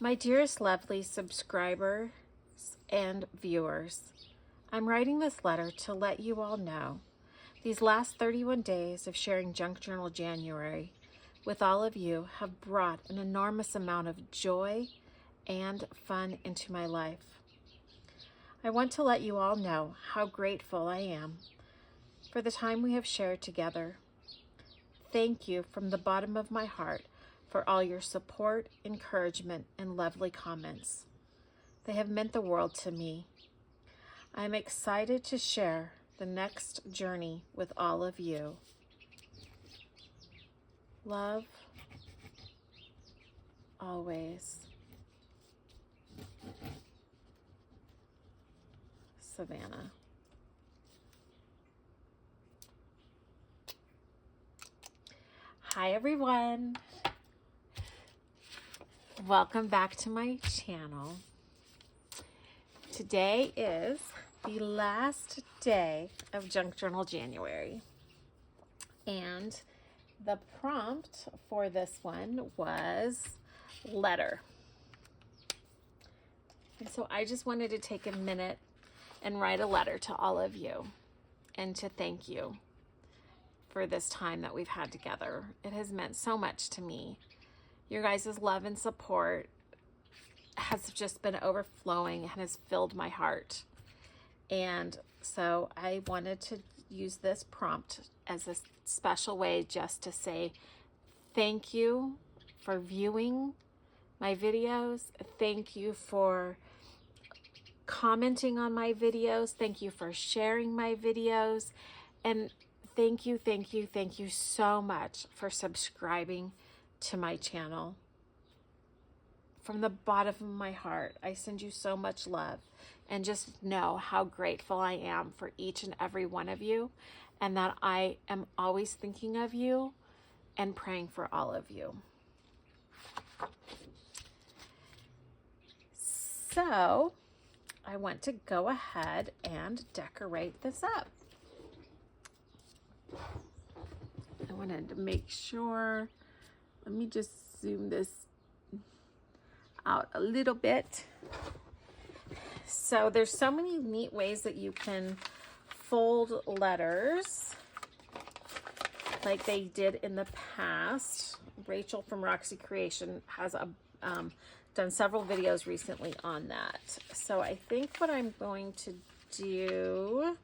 My dearest lovely subscribers and viewers, I'm writing this letter to let you all know these last 31 days of sharing Junk Journal January with all of you have brought an enormous amount of joy and fun into my life. I want to let you all know how grateful I am for the time we have shared together. Thank you from the bottom of my heart for all your support, encouragement, and lovely comments. They have meant the world to me. I am excited to share the next journey with all of you. Love, always, Savannah. Hi everyone. Welcome back to my channel. Today is the last day of Junk Journal January. And the prompt for this one was letter. And so I just wanted to take a minute and write a letter to all of you and to thank you for this time that we've had together. It has meant so much to me. Your guys' love and support has just been overflowing and has filled my heart. And so I wanted to use this prompt as a special way just to say thank you for viewing my videos. Thank you for commenting on my videos. Thank you for sharing my videos. And thank you so much for subscribing to my channel. From the bottom of my heart, I send you so much love, and just know how grateful I am for each and every one of you, and that I am always thinking of you and praying for all of you. So I want to go ahead and decorate this up. I wanted to make sure, let me just zoom this out a little bit. So there's so many neat ways that you can fold letters like they did in the past. Rachel from Roxy Creation has done several videos recently on that. So I think what I'm going to do,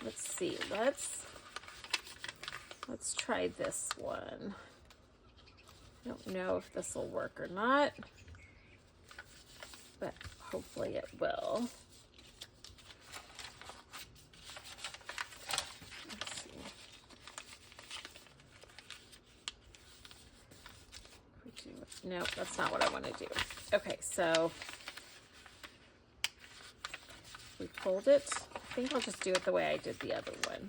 let's see, let's try this one. I don't know if this will work or not, but hopefully it will. Let's see. Nope, that's not what I want to do. Okay, so we fold it. I think I'll just do it the way I did the other one.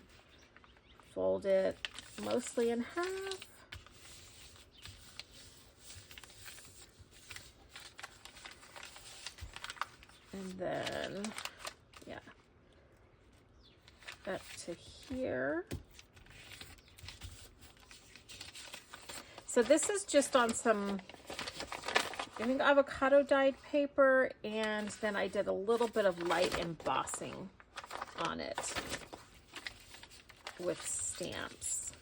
Fold it mostly in half. And then, yeah, up to here. So this is just on some, I think, avocado dyed paper, and then I did a little bit of light embossing on it with stamps.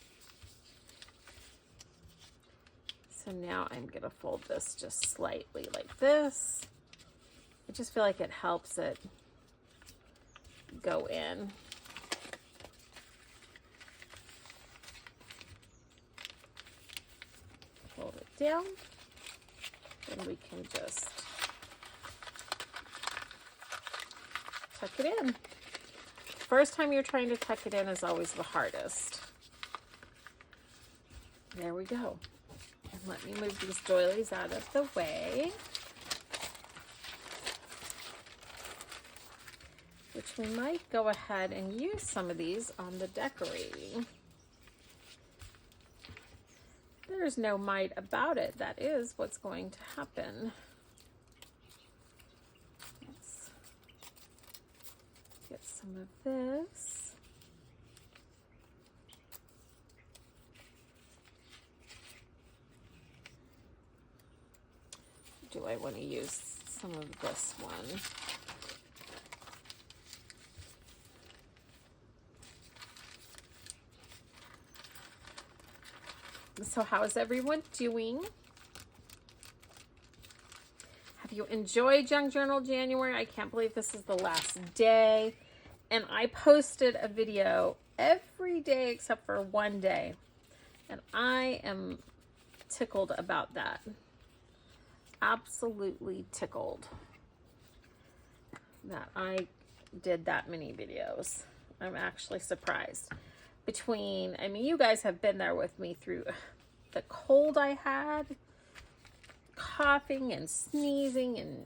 So now I'm gonna fold this just slightly like this. I just feel like it helps it go in. Fold it down, and we can just tuck it in. First time you're trying to tuck it in is always the hardest. There we go. And let me move these doilies out of the way, which we might go ahead and use some of these on the decorating. There's no might about it. That is what's going to happen. Let's get some of this. do I want to use some of this one? So how is everyone doing? Have you enjoyed Junk Journal January? I can't believe this is the last day. And I posted a video every day except for one day. And I am tickled about that. Absolutely tickled that I did that many videos. I'm actually surprised. I mean, you guys have been there with me through the cold I had, coughing and sneezing, and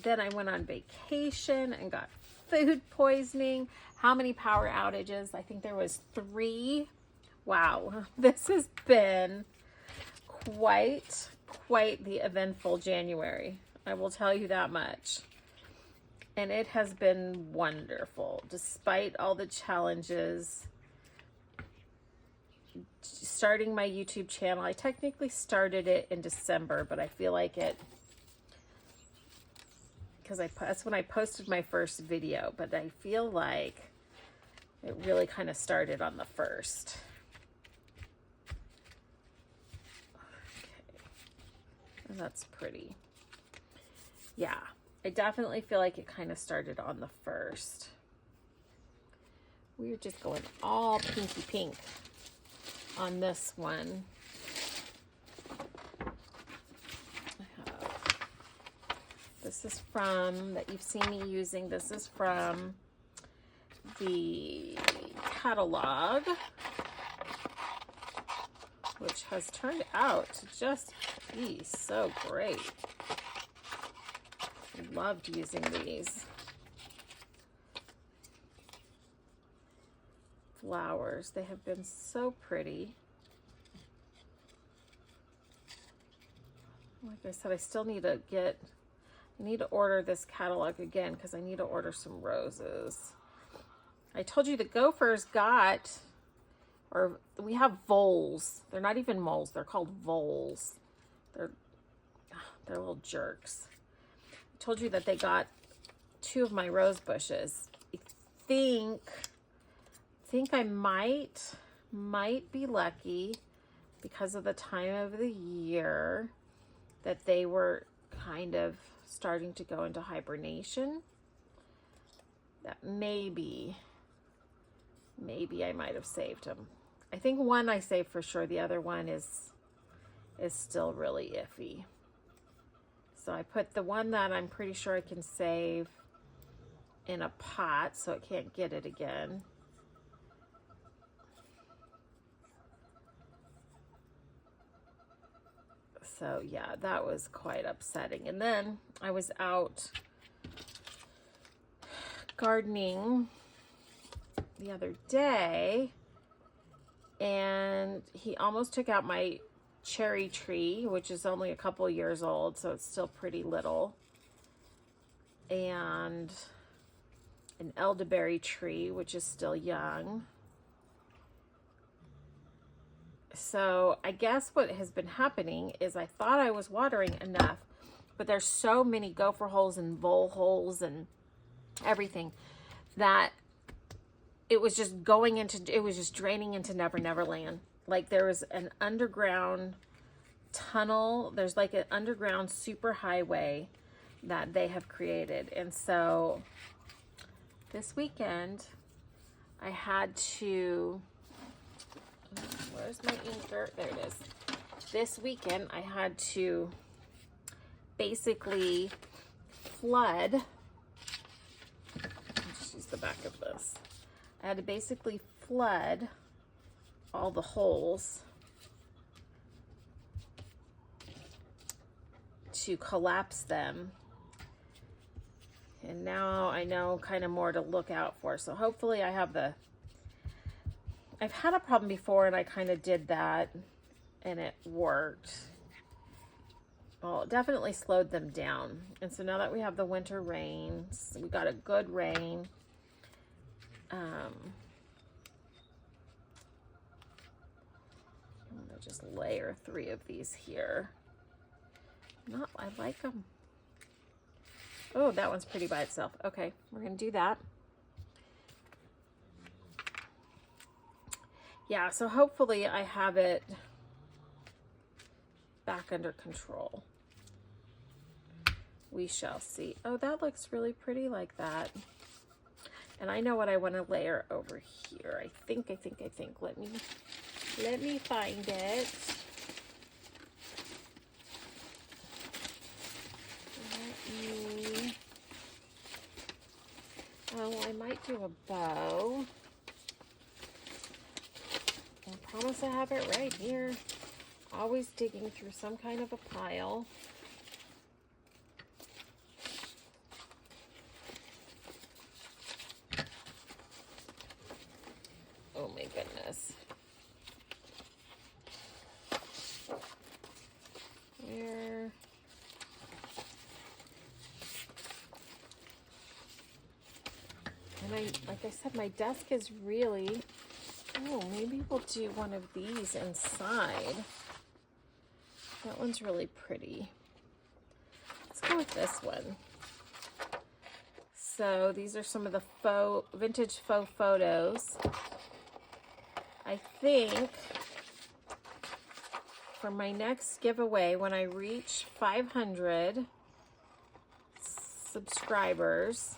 then I went on vacation and got food poisoning. How many power outages? I think there was 3. Wow, this has been quite the eventful January. I will tell you that much. And it has been wonderful, despite all the challenges. Starting my YouTube channel, I technically started it in December, but I feel like because that's when I posted my first video, but I feel like it really kind of started on the 1st. Okay. And that's pretty. Yeah. I definitely feel like it kind of started on the 1st. We're just going all pinky pink on this one. This is from, that you've seen me using, this is from the catalog, which has turned out to just be so great. Loved using these flowers. They have been so pretty. Like I said, I still need to order this catalog again because I need to order some roses. I told you the Gophers we have voles. They're not even moles. They're called voles. They're little jerks. Told you that they got 2 of my rose bushes. I think I might be lucky because of the time of the year that they were kind of starting to go into hibernation. That maybe I might have saved them. I think one I saved for sure. The other one is still really iffy. So I put the one that I'm pretty sure I can save in a pot so it can't get it again. So yeah, that was quite upsetting. And then I was out gardening the other day and he almost took out my cherry tree, which is only a couple years old, so it's still pretty little, and an elderberry tree, which is still young. So I guess what has been happening is I thought I was watering enough, but there's so many gopher holes and vole holes and everything that it was just draining into Never Never Land. Like there was an underground tunnel. There's like an underground super highway that they have created. And so this weekend I had to, where's my inker? There it is. This weekend I had to basically flood. I'll just use the back of this. I had to basically flood all the holes to collapse them. And now I know kind of more to look out for. So hopefully I've had a problem before and I kind of did that and it worked. Well, it definitely slowed them down. And so now that we have the winter rains, we got a good rain. I'm gonna just layer 3 of these here. No, I like them. Oh, that one's pretty by itself. Okay, we're going to do that. Yeah, so hopefully I have it back under control. We shall see. Oh, that looks really pretty like that. And I know what I want to layer over here. I think. Let me find it. Oh, I might do a bow. I promise I have it right here. Always digging through some kind of a pile. Oh my goodness. Where? And like I said, my desk is really, oh, maybe we'll do one of these inside. That one's really pretty. Let's go with this one. So these are some of the vintage faux photos. I think for my next giveaway, when I reach 500 subscribers,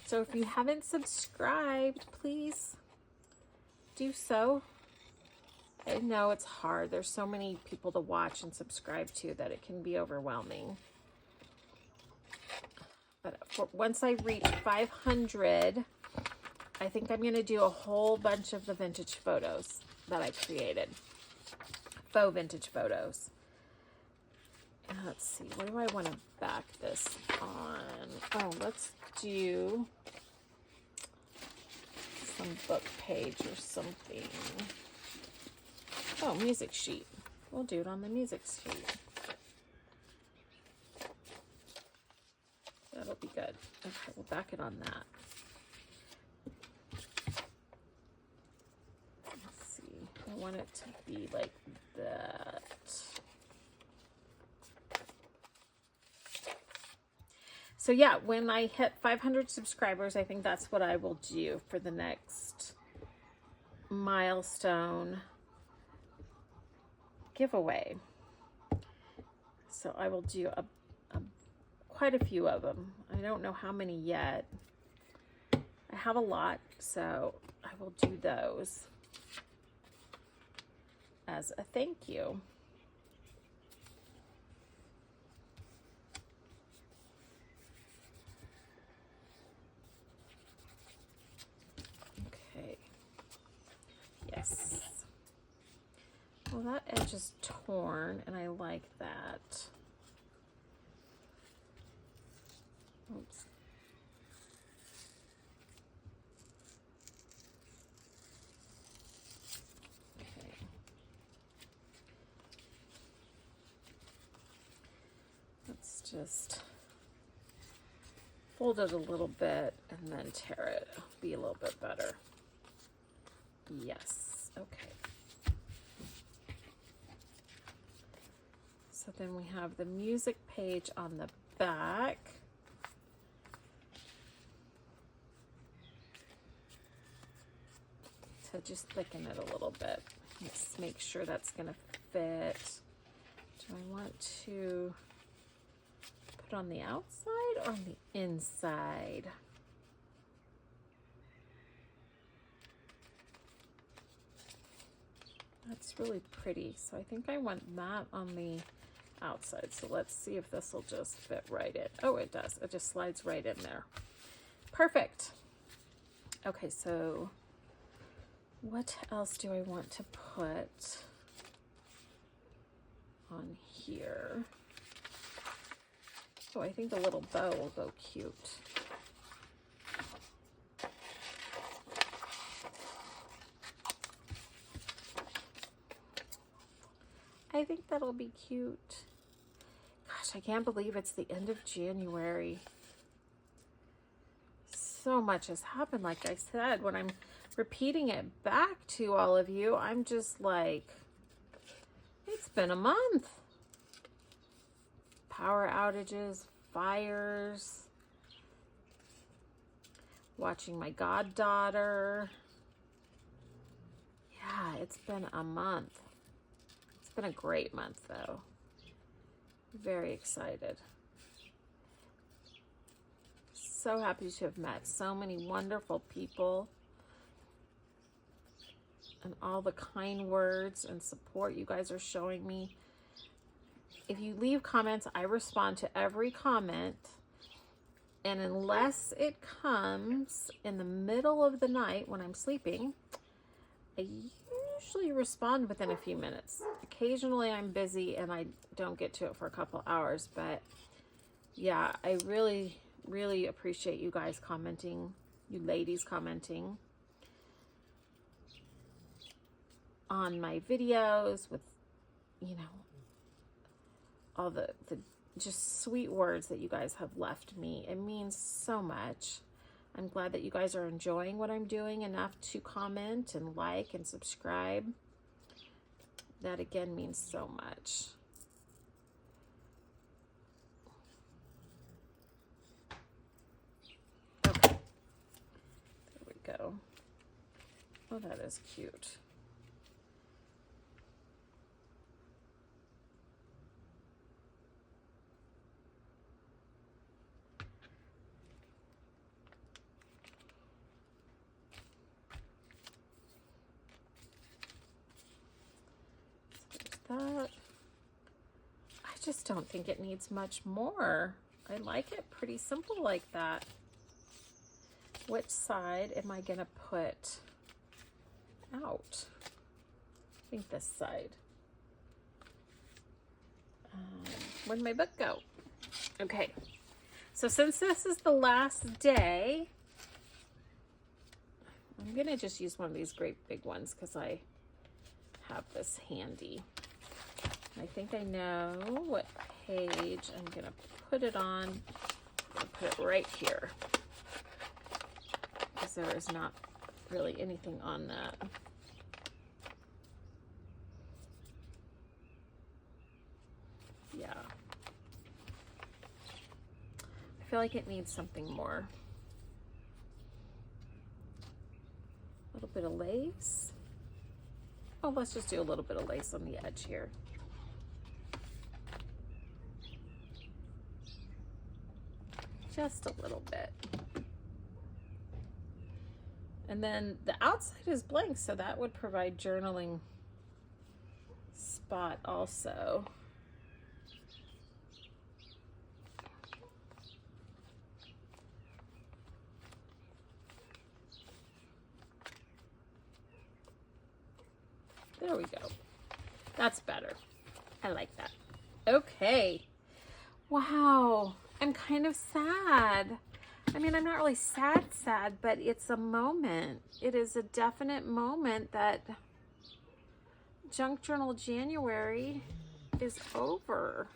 so if you haven't subscribed, please do so. I know it's hard. There's so many people to watch and subscribe to that it can be overwhelming. But once I reach 500, I think I'm going to do a whole bunch of the vintage photos that I created. Faux vintage photos. Let's see. What do I want to back this on? Oh, let's do some book page or something. Oh, music sheet. We'll do it on the music sheet. That'll be good. Okay, we'll back it on that. Let's see. I want it to be like that. So yeah, when I hit 500 subscribers, I think that's what I will do for the next milestone giveaway. So I will do quite a few of them. I don't know how many yet. I have a lot, so I will do those as a thank you. Okay. Yes. Well, that edge is torn, and I like that. Oops. Okay. Let's just fold it a little bit and then tear it. It'll be a little bit better. Yes. Okay. So then we have the music page on the back. So just thicken it a little bit. Let's make sure that's going to fit. Do I want to put on the outside or on the inside? That's really pretty. So I think I want that on the outside. So let's see if this will just fit right in. Oh, it does. It just slides right in there. Perfect. Okay, so what else do I want to put on here? Oh, I think the little bow will go cute. I think that'll be cute. Gosh, I can't believe it's the end of January. So much has happened. Like I said, when I'm repeating it back to all of you, I'm just like, it's been a month. power outages, fires, watching my goddaughter. Yeah, it's been a month. It's been a great month, though. Very excited. So happy to have met so many wonderful people, and all the kind words and support you guys are showing me. If you leave comments, I respond to every comment. And unless it comes in the middle of the night when I'm sleeping, I usually respond within a few minutes. Occasionally I'm busy and I don't get to it for a couple hours, but yeah, I really, really appreciate you guys commenting, you ladies commenting on my videos with, you know, all the just sweet words that you guys have left me. It means so much. I'm glad that you guys are enjoying what I'm doing enough to comment and like and subscribe. That again means so much. Okay, there we go. Oh, that is cute. That. I just don't think it needs much more. I like it pretty simple like that. Which side am I gonna put out? I think this side. Where'd my book go? Okay, so since this is the last day, I'm gonna just use one of these great big ones because I have this handy. I think I know what page I'm gonna put it on. I'm gonna put it right here because there is not really anything on that. Yeah. I feel like it needs something more. A little bit of lace. Oh, let's just do a little bit of lace on the edge here. Just a little bit. And then the outside is blank, so that would provide journaling spot also. There we go. That's better. I like that. Okay. Wow. I'm kind of sad. I mean, I'm not really sad, but it's a moment. It is a definite moment that Junk Journal January is over.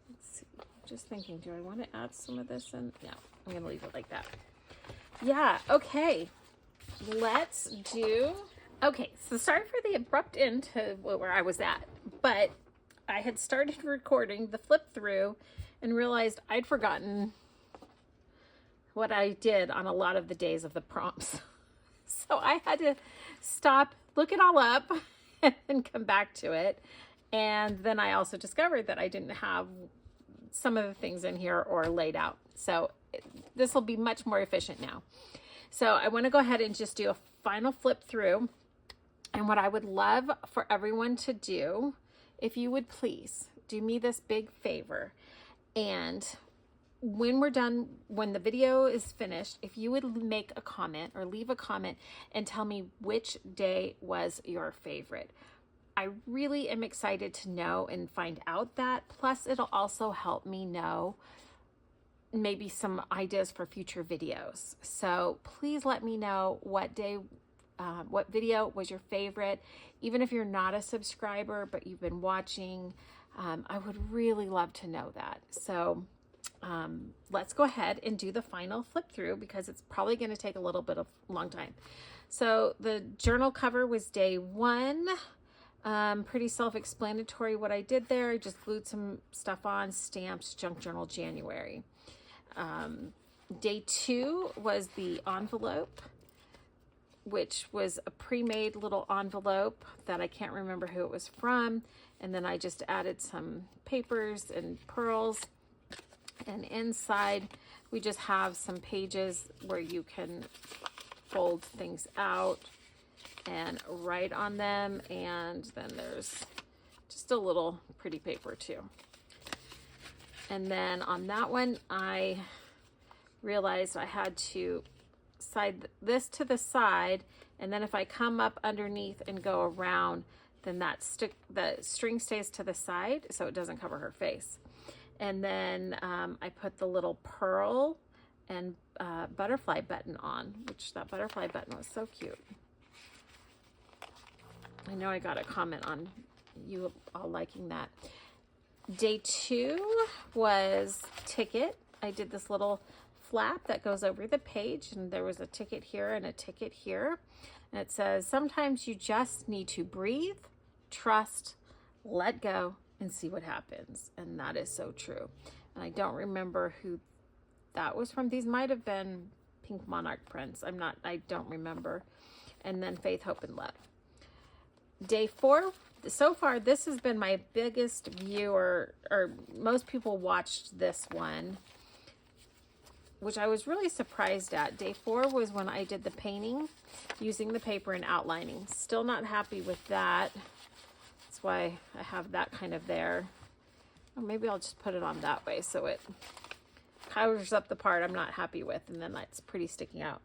Let's see. Just thinking, do I want to add some of this in? No, I'm going to leave it like that. Yeah, okay. Let's do, okay, so sorry for the abrupt end to where I was at, but I had started recording the flip through and realized I'd forgotten what I did on a lot of the days of the prompts. So I had to stop, look it all up, and then come back to it. And then I also discovered that I didn't have some of the things in here or laid out. So this will be much more efficient now. So I want to go ahead and just do a final flip through. And what I would love for everyone to do, if you would please do me this big favor. And when we're done, when the video is finished, if you would make a comment or leave a comment and tell me which day was your favorite. I really am excited to know and find out that. Plus, it'll also help me know maybe some ideas for future videos. So please let me know what day, what video was your favorite. Even if you're not a subscriber, but you've been watching, I would really love to know that. So let's go ahead and do the final flip through because it's probably going to take a little bit of long time. So the journal cover was day 1. Pretty self-explanatory what I did there. I just glued some stuff on, stamped Junk Journal January. Day 2 was the envelope, which was a pre-made little envelope that I can't remember who it was from. And then I just added some papers and pearls. And inside, we just have some pages where you can fold things out and write on them. And then there's just a little pretty paper too. And then on that one, I realized I had to side this to the side, and then if I come up underneath and go around, then the string stays to the side so it doesn't cover her face. And then I put the little pearl and butterfly button on, which that butterfly button was so cute. I know I got a comment on you all liking that. Day 2 was ticket. I did this little flap that goes over the page, and there was a ticket here and a ticket here. And it says, sometimes you just need to breathe, trust, let go, and see what happens. And that is so true. And I don't remember who that was from. These might have been Pink Monarch prints. I don't remember. And then Faith, Hope, and Love. Day 4, so far, this has been my biggest viewer, or most people watched this one, which I was really surprised at. Day 4 was when I did the painting using the paper and outlining. Still not happy with that. That's why I have that kind of there. Or maybe I'll just put it on that way so it covers up the part I'm not happy with, and then that's pretty sticking out.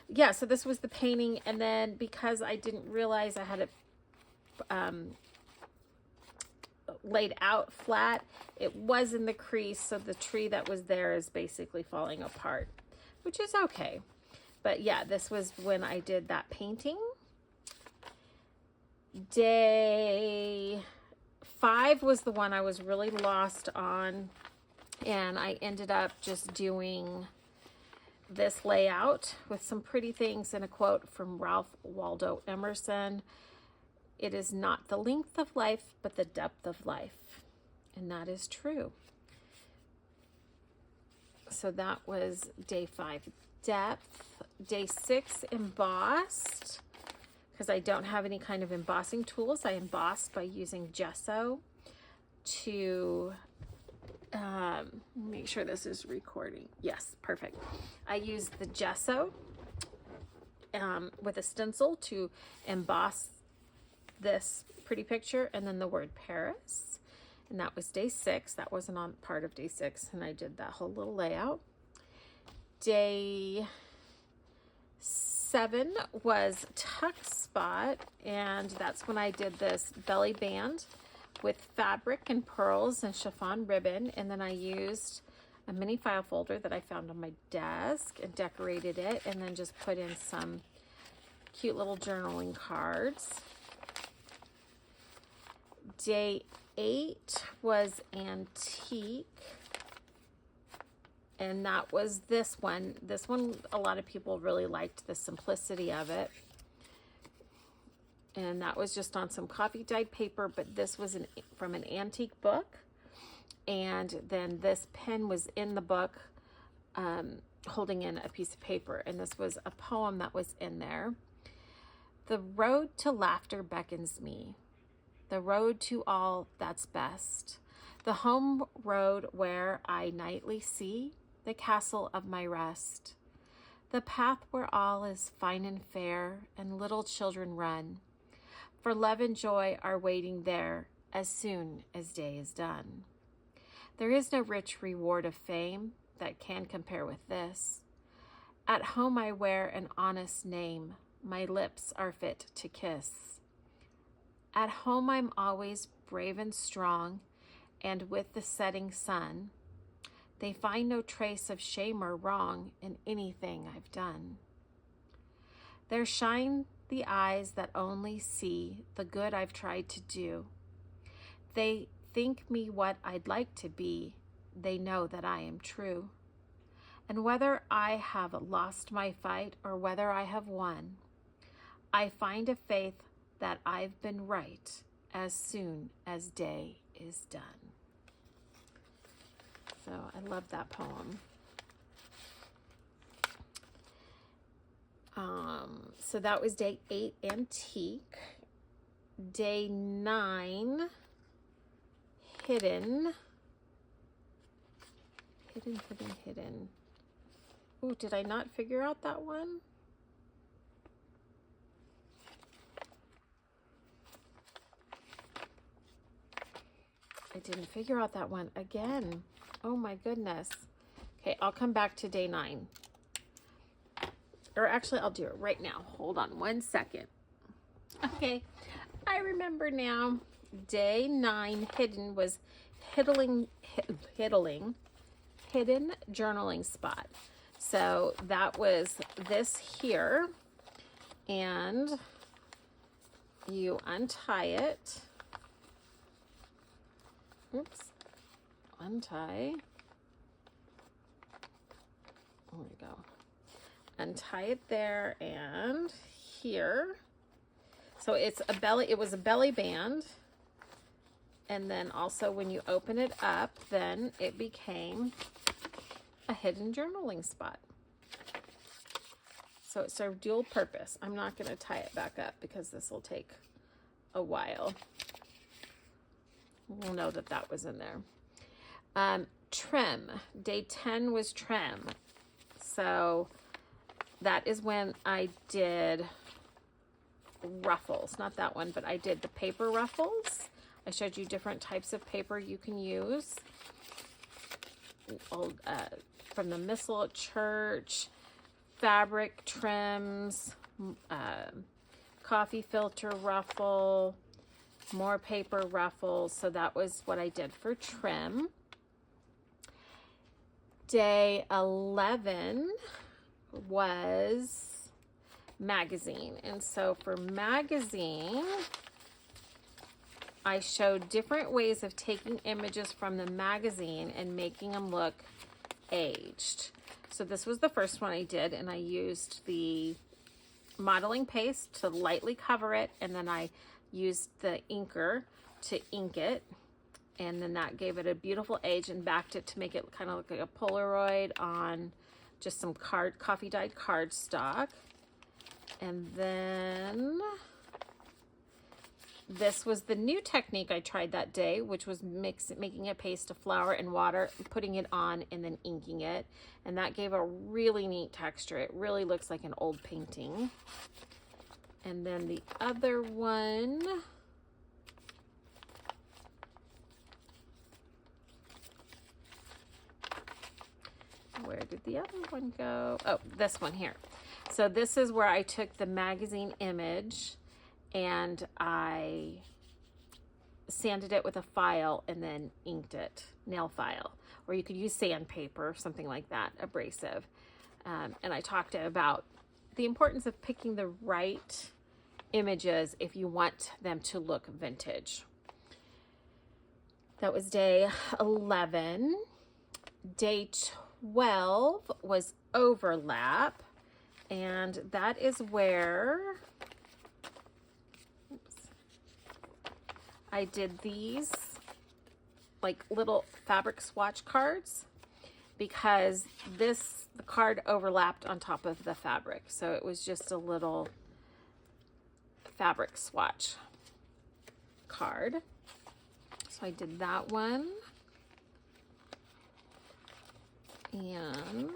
Yeah, so this was the painting, and then because I didn't realize I had it laid out flat, it was in the crease, so the tree that was there is basically falling apart, which is okay. But yeah, this was when I did that painting. Day 5 was the one I was really lost on, and I ended up just doing this layout with some pretty things and a quote from Ralph Waldo Emerson. It is not the length of life, but the depth of life. And that is true. So that was day 5, depth. Day 6, embossed. Because I don't have any kind of embossing tools, I embossed by using gesso to make sure this is recording. Yes, perfect. I used the gesso with a stencil to emboss this pretty picture, and then the word Paris, and that was day 6. That wasn't on part of day 6, and I did that whole little layout. Day 7 was tuck spot, and that's when I did this belly band with fabric and pearls and chiffon ribbon, and then I used a mini file folder that I found on my desk and decorated it, and then just put in some cute little journaling cards. Day 8 was antique, and that was this one. This one, a lot of people really liked the simplicity of it. And that was just on some coffee dyed paper, but this was from an antique book. And then this pen was in the book, holding in a piece of paper. And this was a poem that was in there. The road to laughter beckons me. The road to all that's best. The home road where I nightly see the castle of my rest. The path where all is fine and fair and little children run. For love and joy are waiting there as soon as day is done. There is no rich reward of fame that can compare with this. At home I wear an honest name, my lips are fit to kiss. At home I'm always brave and strong, and with the setting sun, they find no trace of shame or wrong in anything I've done. There shine the eyes that only see the good I've tried to do. They think me what I'd like to be, they know that I am true. And whether I have lost my fight or whether I have won, I find a faith that I've been right as soon as day is done. So I love that poem. So that was day 8, antique. Day 9, hidden. Hidden. Ooh, did I not figure out that one? I didn't figure out that one again. Oh my goodness. Okay, I'll come back to day 9. Or actually, I'll do it right now. Hold on 1 second. Okay, I remember now. Day 9, hidden, was hidden journaling spot. So that was this here. And you untie it. Oops. Untie. There we go. Untie it there and here. So it's a belly, it was a belly band. And then also when you open it up, then it became a hidden journaling spot. So it served dual purpose. I'm not going to tie it back up because this will take a while. We'll know that that was in there. Trim. Day 10 was trim. So that is when I did ruffles. Not that one, but I did the paper ruffles. I showed you different types of paper you can use. From the Missal at Church, fabric trims, coffee filter ruffle, more paper ruffles. So that was what I did for trim. Day 11 was magazine. And so for magazine, I showed different ways of taking images from the magazine and making them look aged. So this was the first one I did, and I used the modeling paste to lightly cover it, and then I used the inker to ink it, and then that gave it a beautiful age and backed it to make it kind of look like a Polaroid on just some coffee dyed cardstock. And then this was the new technique I tried that day, which was making a paste of flour and water, putting it on, and then inking it. And that gave a really neat texture. It really looks like an old painting. And then the other one, where did the other one go? Oh, this one here. So this is where I took the magazine image and I sanded it with a file and then inked it, nail file, or you could use sandpaper, something like that, abrasive. And I talked about the importance of picking the right images if you want them to look vintage. That was day 11. Day 12 was overlap, and that is where I did these like little fabric swatch cards, because the card overlapped on top of the fabric. So it was just a little fabric swatch card. So I did that one. And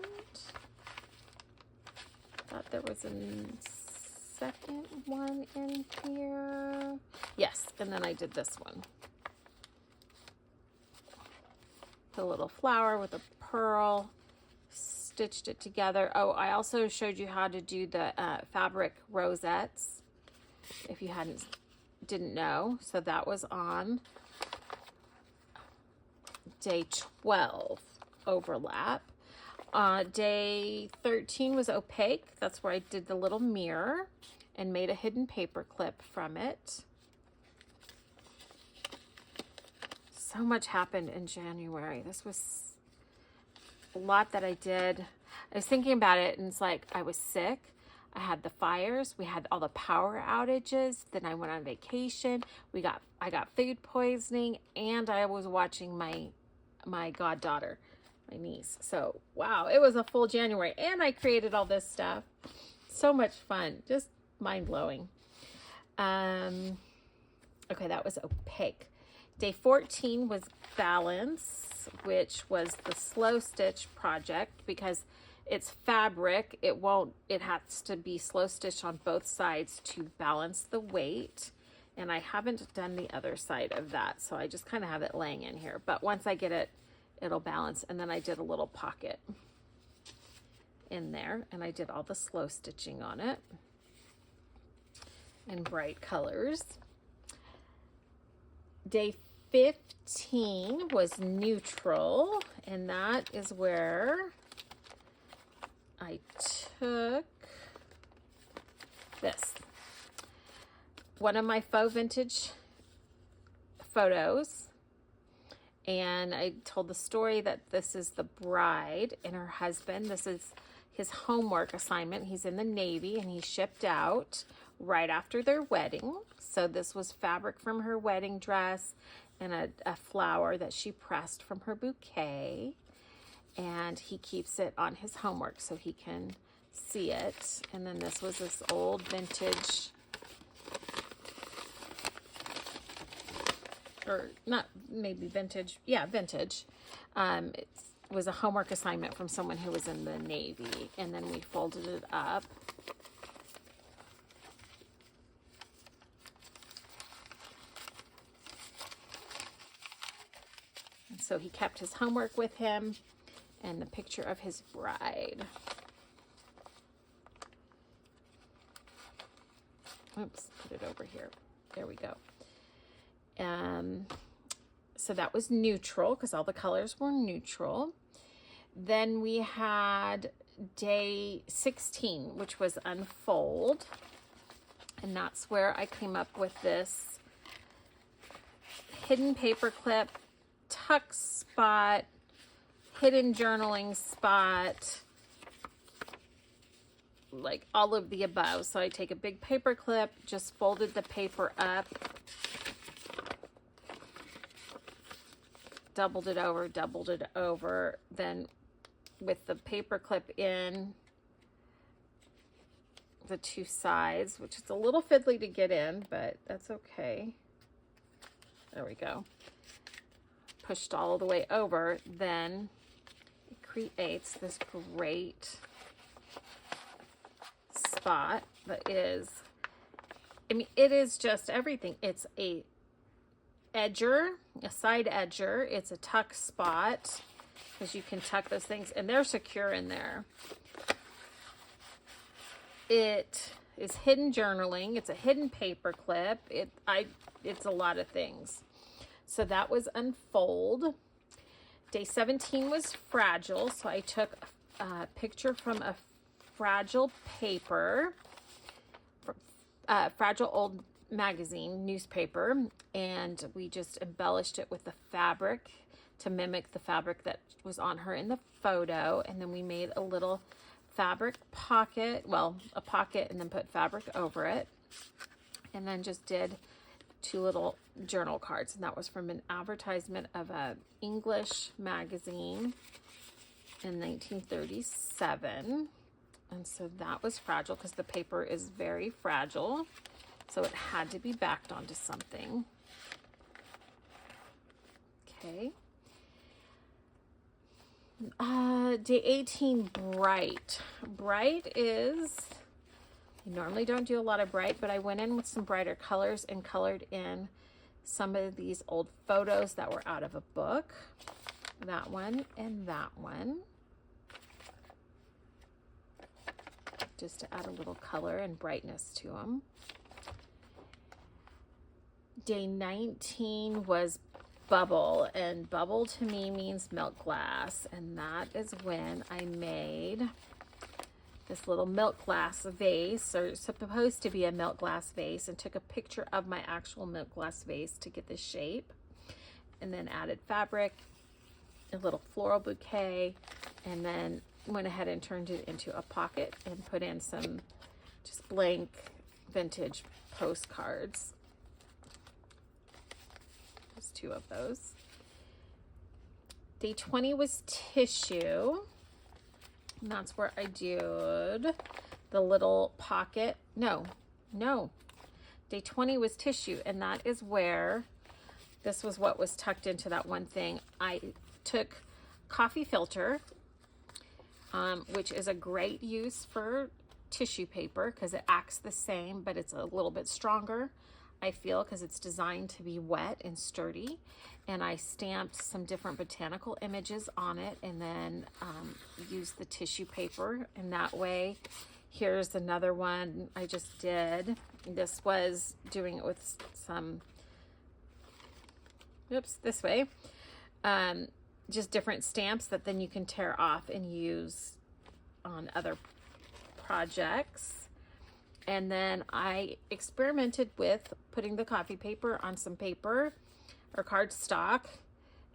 I thought there was a second one in here. Yes, and then I did this one. The little flower with a pearl, stitched it together. Oh, I also showed you how to do the fabric rosettes, if you didn't know. So that was on day 12, overlap. Day 13 was opaque. That's where I did the little mirror and made a hidden paper clip from it. So much happened in January. This was a lot that I did. I was thinking about it, and it's like I was sick. I had the fires. We had all the power outages. Then I went on vacation. I got food poisoning, and I was watching my goddaughter, my niece. So wow, it was a full January, and I created all this stuff. So much fun, just mind blowing. Okay, that was opaque. Day 14 was balance, which was the slow stitch project because it's fabric. It has to be slow stitched on both sides to balance the weight. And I haven't done the other side of that, so I just kind of have it laying in here. But once I get it, it'll balance. And then I did a little pocket in there, and I did all the slow stitching on it in bright colors. Day 15 was neutral, and that is where I took this. One of my faux vintage photos, and I told the story that this is the bride and her husband. This is his homework assignment. He's in the Navy, and he shipped out right after their wedding. So this was fabric from her wedding dress and a flower that she pressed from her bouquet. And he keeps it on his homework so he can see it. And then this was this old vintage, or not maybe vintage, yeah, vintage. It was a homework assignment from someone who was in the Navy, and then we folded it up. And so he kept his homework with him and the picture of his bride. Oops, put it over here. There we go. So that was neutral because all the colors were neutral. Then we had day 16, which was unfold. And that's where I came up with this hidden paper clip, tuck spot, hidden journaling spot, like all of the above. So I take a big paper clip, just folded the paper up, doubled it over, then with the paper clip in the two sides, which is a little fiddly to get in, but that's okay. There we go. Pushed all the way over, then it creates this great spot that is, I mean, it is just everything. It's a edger, a side edger. It's a tuck spot because you can tuck those things and they're secure in there. It is hidden journaling. It's a hidden paper clip. It's a lot of things. So that was unfold. Day 17 was fragile. So I took a picture from a fragile paper, fragile old magazine newspaper, and we just embellished it with the fabric to mimic the fabric that was on her in the photo. And then we made a little fabric pocket, well, a pocket, and then put fabric over it, and then just did two little journal cards. And that was from an advertisement of a English magazine in 1937. And so that was fragile because the paper is very fragile. So it had to be backed onto something. Okay. Day 18, bright. Bright is, I normally don't do a lot of bright, but I went in with some brighter colors and colored in some of these old photos that were out of a book. That one and that one. Just to add a little color and brightness to them. Day 19 was bubble, and bubble to me means milk glass, and that is when I made this little milk glass vase, or supposed to be a milk glass vase, and took a picture of my actual milk glass vase to get the shape, and then added fabric, a little floral bouquet, and then went ahead and turned it into a pocket and put in some just blank vintage postcards. There's 2 of those. Day 20 was tissue. And that's where I did the little pocket. No. Day 20 was tissue, and that is where this was what was tucked into that one thing. I took coffee filter, which is a great use for tissue paper because it acts the same, but it's a little bit stronger, I feel, because it's designed to be wet and sturdy. And I stamped some different botanical images on it, and then used the tissue paper. And that way, here's another one I just did. This was doing it with some, oops, this way. Just different stamps that then you can tear off and use on other projects. And then I experimented with putting the coffee paper on some paper or cardstock,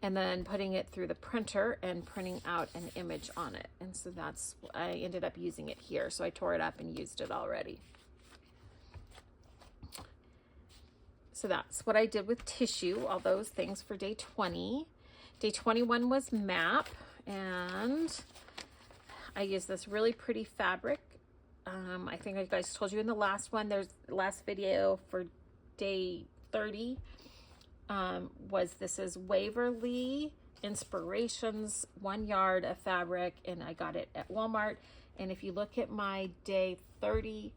and then putting it through the printer and printing out an image on it. And so that's, I ended up using it here. So I tore it up and used it already. So that's what I did with tissue, all those things for day 20. Day 21 was map, and I used this really pretty fabric. I think I guys told you in the last one, there's the last video for day 30, this is Waverly Inspirations 1 yard of fabric, and I got it at Walmart. And if you look at my day 30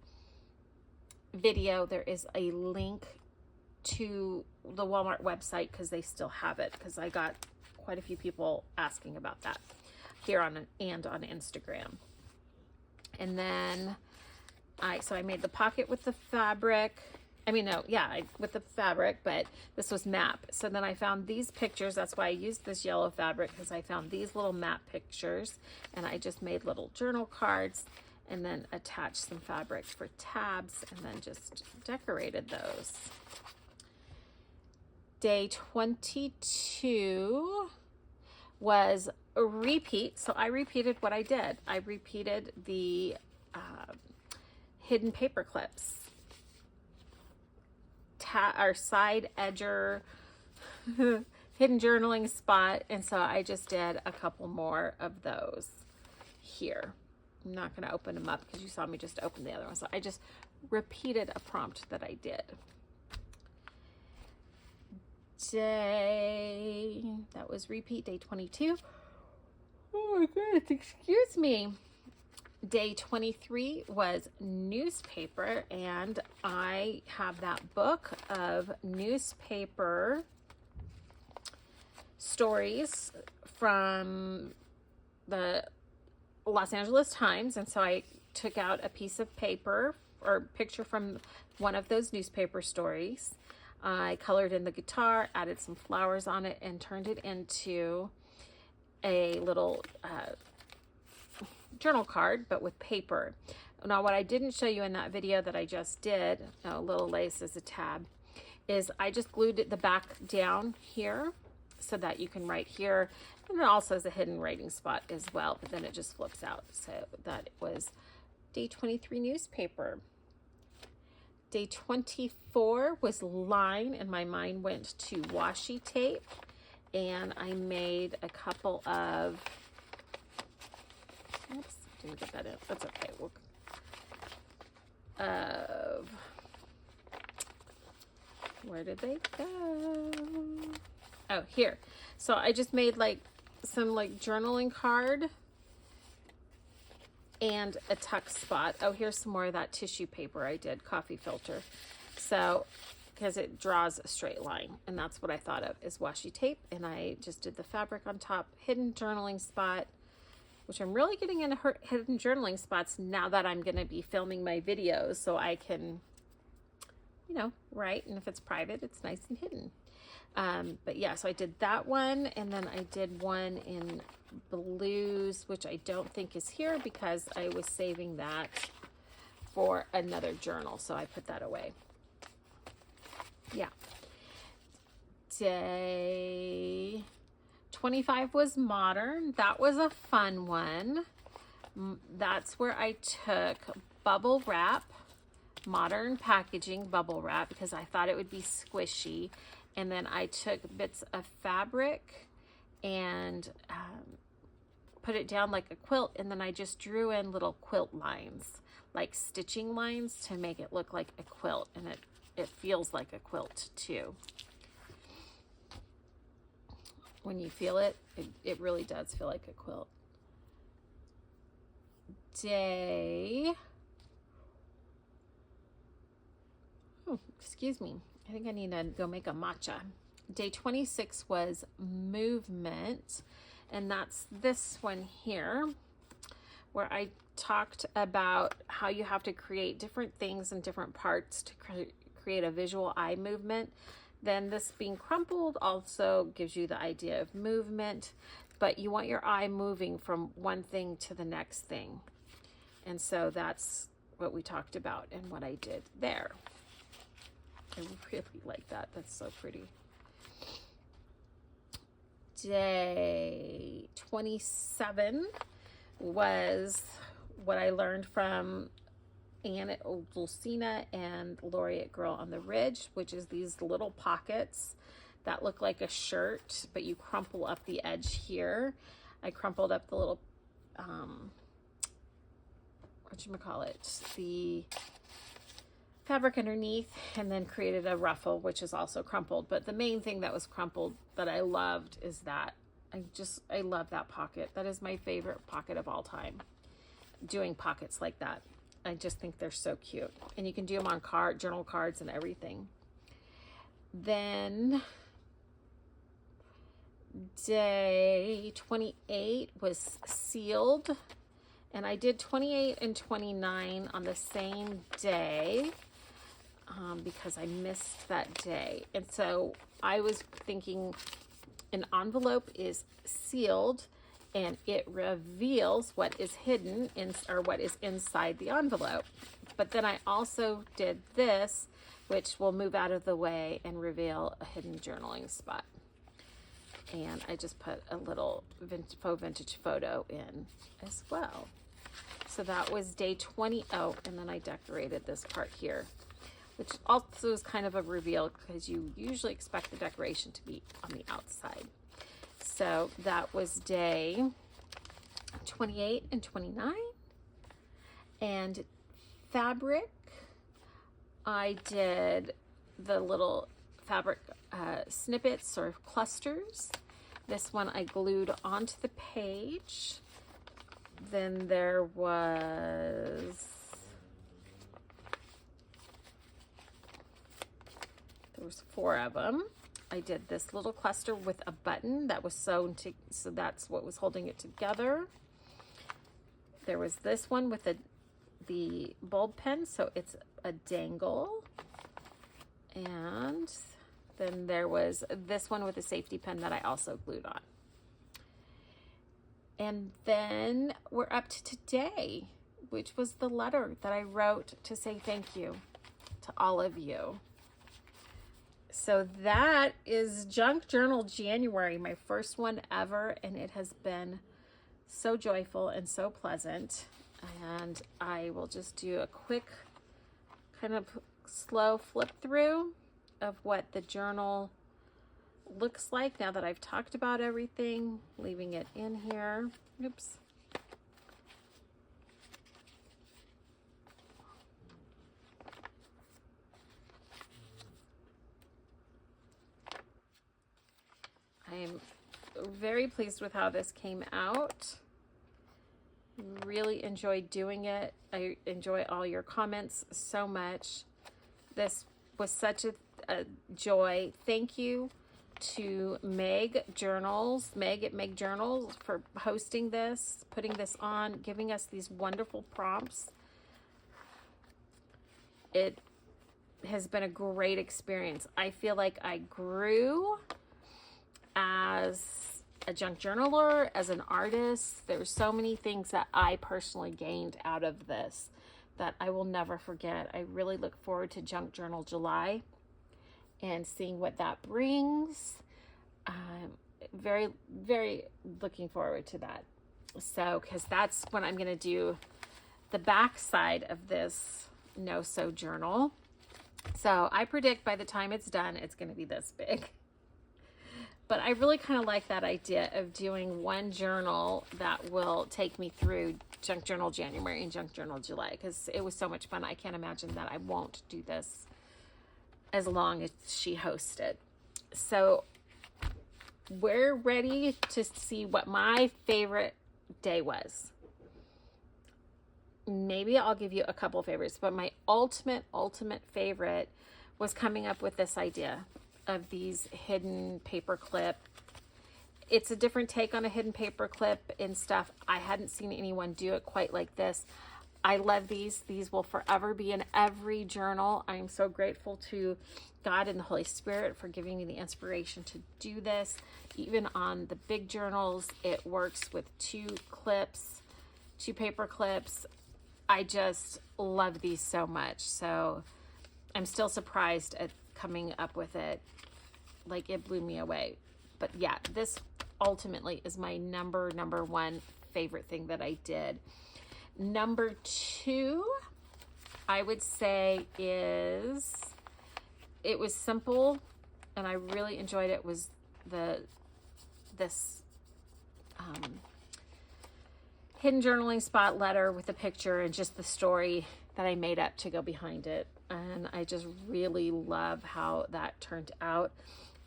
video, there is a link to the Walmart website because they still have it, because I got quite a few people asking about that here on Instagram. And then I made the pocket with the fabric. With the fabric, but this was map. So then I found these pictures. That's why I used this yellow fabric, because I found these little map pictures, and I just made little journal cards and then attached some fabric for tabs and then just decorated those. Day 22 was a repeat. So I repeated what I did. I repeated the hidden paper clips. Our side edger hidden journaling spot, and so I just did a couple more of those here. I'm not going to open them up because you saw me just open the other one, so I just repeated a prompt that I did. That was repeat day 22. Oh my goodness, excuse me. Day 23 was newspaper, and I have that book of newspaper stories from the Los Angeles Times. And so I took out a piece of paper or picture from one of those newspaper stories. I colored in the guitar, added some flowers on it, and turned it into a little journal card, but with paper. Now, what I didn't show you in that video that I just did, a little lace as a tab, is I just glued the back down here so that you can write here, and it also has a hidden writing spot as well, but then it just flips out. So that was day 23 newspaper. Day 24 was line, and my mind went to washi tape, and I made a couple of, oops, didn't get that in, that's okay. Where did they go? Oh, here. So I just made like some like journaling card and a tuck spot. Oh, here's some more of that tissue paper I did, coffee filter. So, because it draws a straight line, and that's what I thought of is washi tape. And I just did the fabric on top, hidden journaling spot, which I'm really getting into hidden journaling spots now that I'm going to be filming my videos, so I can, you know, write, and if it's private, it's nice and hidden. But yeah, so I did that one, and then I did one in blues, which I don't think is here because I was saving that for another journal, so I put that away. Yeah. Day 25 was modern. That was a fun one. That's where I took bubble wrap, modern packaging bubble wrap, because I thought it would be squishy. And then I took bits of fabric and put it down like a quilt, and then I just drew in little quilt lines, like stitching lines, to make it look like a quilt, and it feels like a quilt too. When you feel it, it really does feel like a quilt. Day, oh, excuse me, I think I need to go make a matcha. Day 26 was movement, and that's this one here, where I talked about how you have to create different things in different parts to create a visual eye movement. Then this being crumpled also gives you the idea of movement, but you want your eye moving from one thing to the next thing. And so that's what we talked about and what I did there. I really like that. That's so pretty. Day 27 was what I learned from Anne at Dulcina and Lori at Girl on the Ridge, which is these little pockets that look like a shirt, but you crumple up the edge here. I crumpled up the little, the fabric underneath, and then created a ruffle, which is also crumpled. But the main thing that was crumpled that I loved is that I love that pocket. That is my favorite pocket of all time. Doing pockets like that, I just think they're so cute, and you can do them on journal cards and everything. Then day 28 was sealed, and I did 28 and 29 on the same day because I missed that day. And so I was thinking an envelope is sealed and it reveals what is hidden or what is inside the envelope. But then I also did this, which will move out of the way and reveal a hidden journaling spot. And I just put a little faux vintage photo in as well. So that was day 20. Oh, and then I decorated this part here, which also is kind of a reveal because you usually expect the decoration to be on the outside. So that was day 28 and 29. And fabric, I did the little fabric snippets or clusters. This one I glued onto the page. Then there was four of them. I did this little cluster with a button that was sewn to, so that's what was holding it together. There was this one with the bulb pen, so it's a dangle. And then there was this one with a safety pin that I also glued on. And then we're up to today, which was the letter that I wrote to say thank you to all of you. So that is Junk Journal January, my first one ever, and it has been so joyful and so pleasant. And I will just do a quick kind of slow flip through of what the journal looks like now that I've talked about everything, leaving it in here. Oops. I'm very pleased with how this came out. Really enjoyed doing it. I enjoy all your comments so much. This was such a joy. Thank you to Meg Journals, Meg at Meg Journals, for hosting this, putting this on, giving us these wonderful prompts. It has been a great experience. I feel like I grew as a junk journaler, as an artist. There's so many things that I personally gained out of this that I will never forget. I really look forward to Junk Journal July and seeing what that brings. very, very looking forward to that. So, because that's when I'm going to do the back side of this No Sew journal. So I predict by the time it's done, it's going to be this big. But I really kind of like that idea of doing one journal that will take me through Junk Journal January and Junk Journal July, because it was so much fun. I can't imagine that I won't do this as long as she hosts it. So we're ready to see what my favorite day was. Maybe I'll give you a couple of favorites, but my ultimate favorite was coming up with this idea of these hidden paper clip. It's a different take on a hidden paper clip and stuff. I hadn't seen anyone do it quite like this. I love these. These will forever be in every journal. I'm so grateful to God and the Holy Spirit for giving me the inspiration to do this. Even on the big journals, it works with two paper clips. I just love these so much. So I'm still surprised at coming up with it. Like, it blew me away. But yeah, this ultimately is my number one favorite thing that I did. Number two, I would say, is it was simple and I really enjoyed it, was this hidden journaling spot letter with a picture and just the story that I made up to go behind it. And I just really love how that turned out.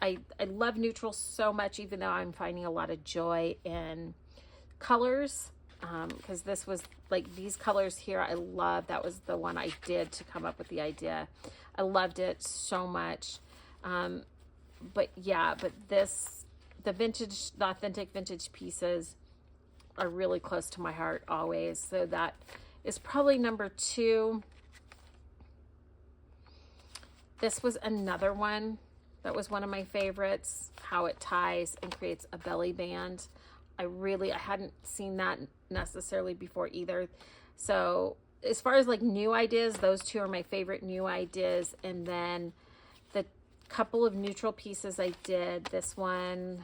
I love neutrals so much, even though I'm finding a lot of joy in colors, because this was like these colors here. I love, that was the one I did to come up with the idea. I loved it so much. But yeah, but this, the authentic vintage pieces are really close to my heart always. So that is probably number two. This was another one that was one of my favorites, how it ties and creates a belly band. I hadn't seen that necessarily before either. So as far as like new ideas, those two are my favorite new ideas. And then the couple of neutral pieces I did, this one,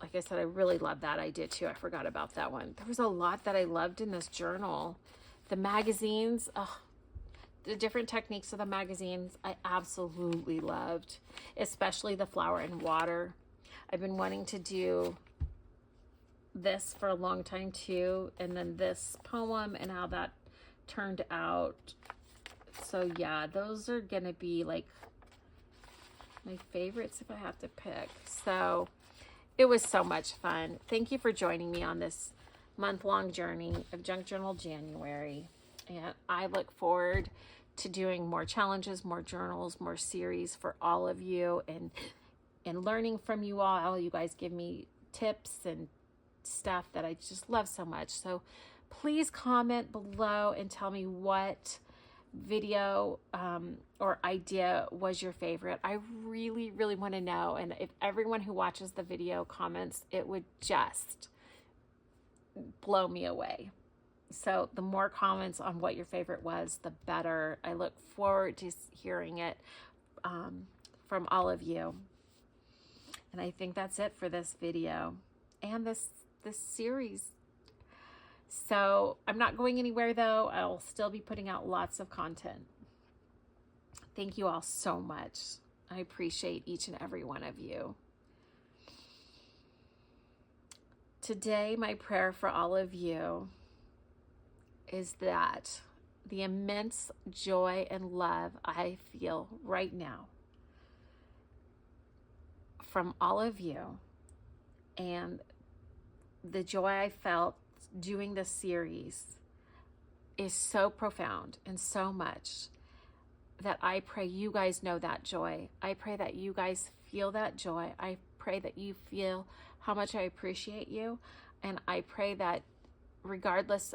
like I said, I really love that idea too. I forgot about that one. There was a lot that I loved in this journal. The magazines, the different techniques of the magazines, I absolutely loved, especially the flower and water. I've been wanting to do this for a long time too. And then this poem and how that turned out. So yeah, those are going to be like my favorites if I have to pick. So it was so much fun. Thank you for joining me on this month-long journey of Junk Journal January. And I look forward to doing more challenges, more journals, more series for all of you, and learning from you all. You guys give me tips and stuff that I just love so much. So please comment below and tell me what video or idea was your favorite. I really want to know, and if everyone who watches the video comments, it would just blow me away. So the more comments on what your favorite was, the better. I look forward to hearing it from all of you. And I think that's it for this video and this series. So I'm not going anywhere though. I'll still be putting out lots of content. Thank you all so much. I appreciate each and every one of you. Today, my prayer for all of you is that the immense joy and love I feel right now from all of you, and the joy I felt doing this series is so profound and so much that I pray you guys know that joy. I pray that you guys feel that joy. I pray that you feel how much I appreciate you. And I pray that regardless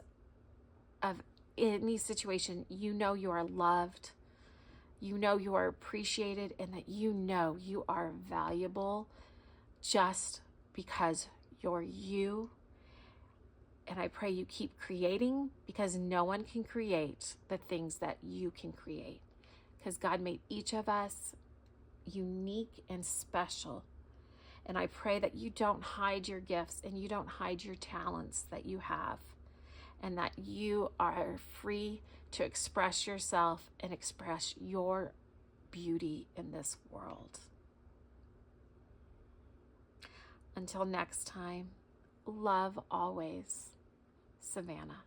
of any situation, you know you are loved, you know you are appreciated, and that you know you are valuable just because you're you. And I pray you keep creating, because no one can create the things that you can create, because God made each of us unique and special. And I pray that you don't hide your gifts and you don't hide your talents that you have, and that you are free to express yourself and express your beauty in this world. Until next time, love always, Savannah.